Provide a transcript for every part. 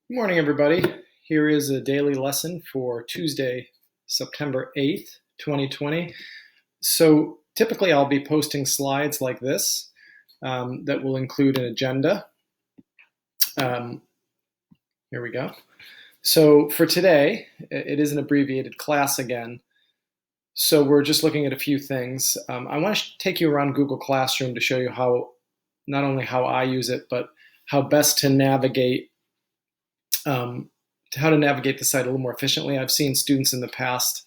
Good morning, everybody. Here is a daily lesson for Tuesday, September 8th, 2020. So typically I'll be posting slides like this that will include an agenda. Here we go. So for today, it is an abbreviated class again. So we're just looking at a few things. I want to take you around Google Classroom to show you not only how I use it, but how best to navigate the site a little more efficiently. I've seen students in the past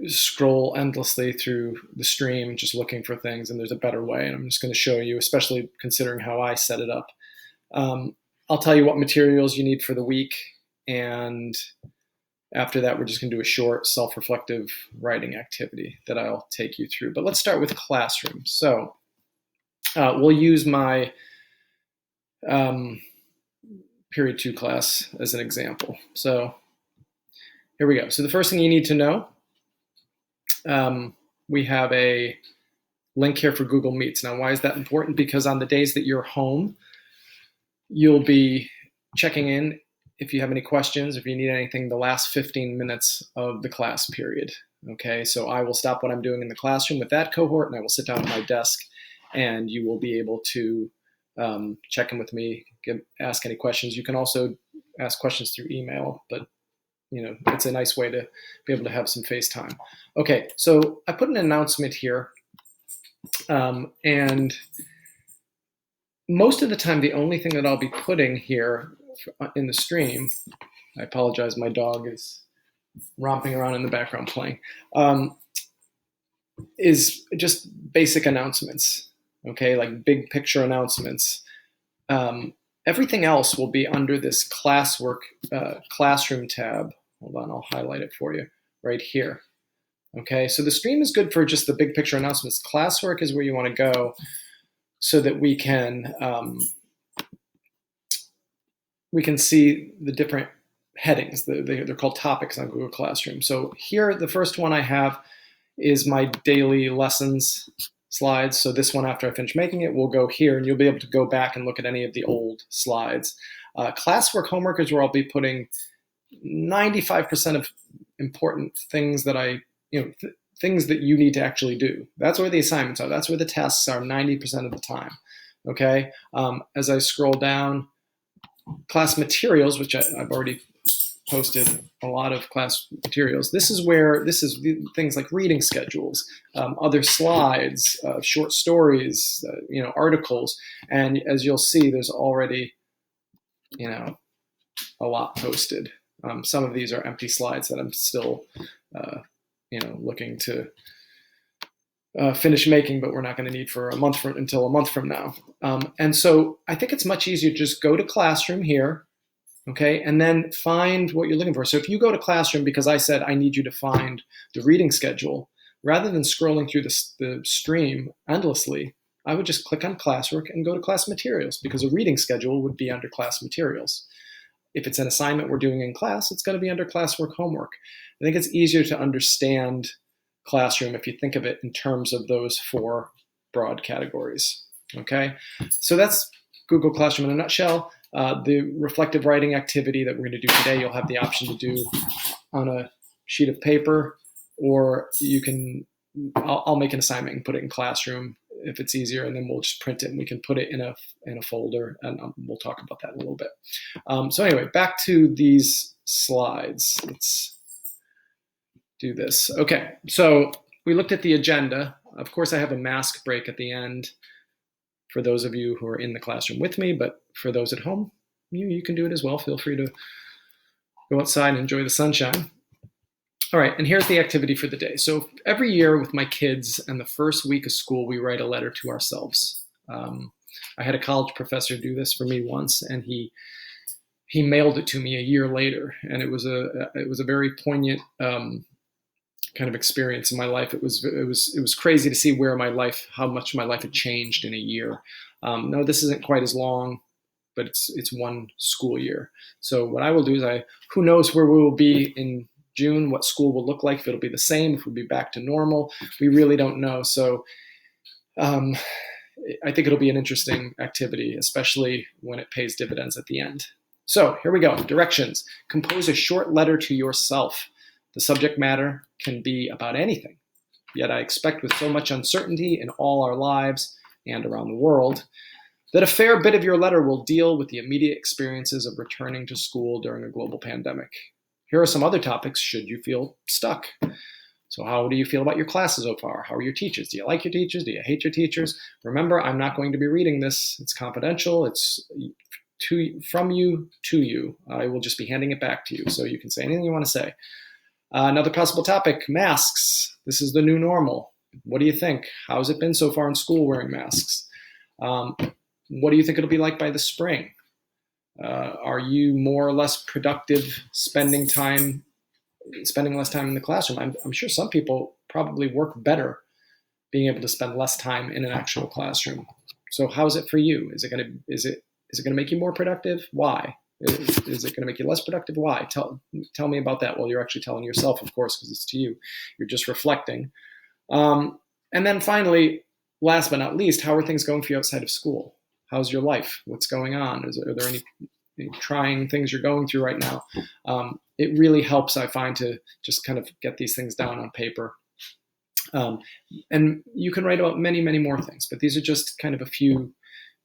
scroll endlessly through the stream just looking for things, and there's a better way, and I'm just going to show you, especially considering how I set it up. I'll tell you what materials you need for the week, and after that we're just going to do a short self-reflective writing activity that I'll take you through. But let's start with Classroom. So we'll use my period 2 class as an example. So here we go. So the first thing you need to know, we have a link here for Google Meets. Now, why is that important? Because on the days that you're home, you'll be checking in if you have any questions, if you need anything, the last 15 minutes of the class period. Okay, so I will stop what I'm doing in the classroom with that cohort, and I will sit down at my desk, and you will be able to check in with me, ask any questions. You can also ask questions through email, but it's a nice way to be able to have some FaceTime. Okay, so I put an announcement here, and most of the time, the only thing that I'll be putting here in the stream, I apologize, my dog is romping around in the background playing, is just basic announcements, okay, like big picture announcements. Everything else will be under this classwork classroom tab. Hold on, I'll highlight it for you right here. Okay, so the stream is good for just the big picture announcements. Classwork is where you want to go so that we can see the different headings. They're called topics on Google Classroom. So here, the first one I have is my daily lessons slides. So this one, after I finish making it, will go here, and you'll be able to go back and look at any of the old slides. Classwork homework is where I'll be putting 95% of important things that things that you need to actually do. That's where the assignments are. That's where the tests are 90% of the time. Okay. As I scroll down, class materials, which I've already posted a lot of class materials. This is things like reading schedules, other slides, short stories, articles. And as you'll see, there's already, a lot posted. Some of these are empty slides that I'm still, looking to finish making, but we're not going to need until a month from now. And so I think it's much easier to just go to Classroom here, okay, and then find what you're looking for. So if you go to Classroom, because I said I need you to find the reading schedule, rather than scrolling through the stream endlessly, I would just click on Classwork and go to Class Materials, because a reading schedule would be under Class Materials. If it's an assignment we're doing in class, it's going to be under Classwork Homework. I think it's easier to understand Classroom if you think of it in terms of those 4 broad categories. Okay, so that's Google Classroom in a nutshell. The reflective writing activity that we're going to do today, you'll have the option to do on a sheet of paper, or I'll make an assignment and put it in Classroom if it's easier, and then we'll just print it and we can put it in a folder, and we'll talk about that in a little bit. So anyway, back to these slides. Let's do this. Okay, so we looked at the agenda. Of course, I have a mask break at the end for those of you who are in the classroom with me, but for those at home, you can do it as well. Feel free to go outside and enjoy the sunshine. All right, and here's the activity for the day. So every year with my kids and the first week of school, we write a letter to ourselves. I had a college professor do this for me once, and he mailed it to me a year later, and it was a very poignant kind of experience in my life. It was crazy to see how much my life had changed in a year. No, this isn't quite as long, but it's one school year. So what I will do is who knows where we will be in June, what school will look like, if it'll be the same, if we'll be back to normal. We really don't know. So I think it'll be an interesting activity, especially when it pays dividends at the end. So here we go. Directions. Compose a short letter to yourself. The subject matter can be about anything. Yet I expect with so much uncertainty in all our lives and around the world that a fair bit of your letter will deal with the immediate experiences of returning to school during a global pandemic. Here are some other topics should you feel stuck. So how do you feel about your classes so far? How are your teachers? Do you like your teachers? Do you hate your teachers? Remember, I'm not going to be reading this. It's confidential. It's from you to you. I will just be handing it back to you, so you can say anything you want to say. Another possible topic, masks. This is the new normal. What do you think? How's it been so far in school wearing masks? What do you think it'll be like by the spring? Are you more or less productive spending less time in the classroom? I'm sure some people probably work better being able to spend less time in an actual classroom. So how's it for you? Is it going to make you more productive? Why? Is it going to make you less productive? Why? Tell me about that. Well, you're actually telling yourself, of course, because it's to you. You're just reflecting. And then finally, last but not least, how are things going for you outside of school? How's your life? What's going on? Are there any trying things you're going through right now? It really helps, I find, to just kind of get these things down on paper. And you can write about many, many more things, but these are just kind of a few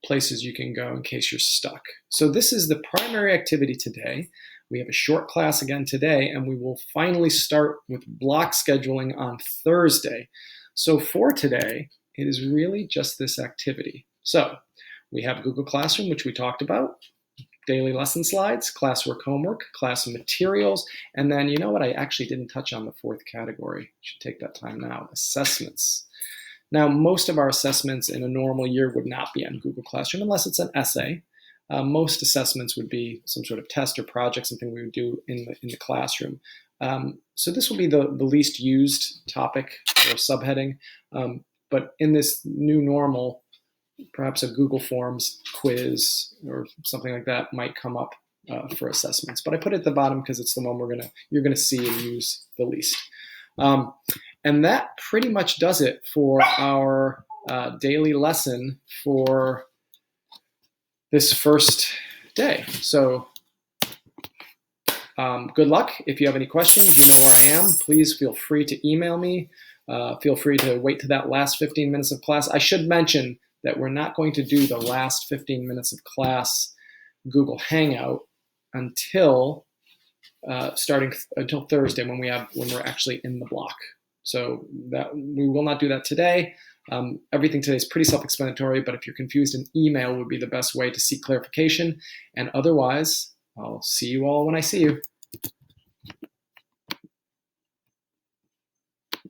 places you can go in case you're stuck. So this is the primary activity today. We have a short class again today, and we will finally start with block scheduling on Thursday. So for today, it is really just this activity. So we have Google Classroom, which we talked about, daily lesson slides, classwork homework, class materials, and then you know what? I actually didn't touch on the fourth category. Should take that time now, assessments. Now, most of our assessments in a normal year would not be on Google Classroom unless it's an essay. Most assessments would be some sort of test or project, something we would do in the classroom. So this will be the least used topic or subheading. But in this new normal, perhaps a Google Forms quiz or something like that might come up for assessments. But I put it at the bottom because it's the one you're gonna see and use the least. And that pretty much does it for our daily lesson for this first day. So good luck. If you have any questions, you know where I am. Please feel free to email me. Feel free to wait to that last 15 minutes of class. I should mention that we're not going to do the last 15 minutes of class Google Hangout until until Thursday when we're actually in the block. So that we will not do that today. Everything today is pretty self-explanatory, but if you're confused, an email would be the best way to seek clarification. And otherwise, I'll see you all when I see you.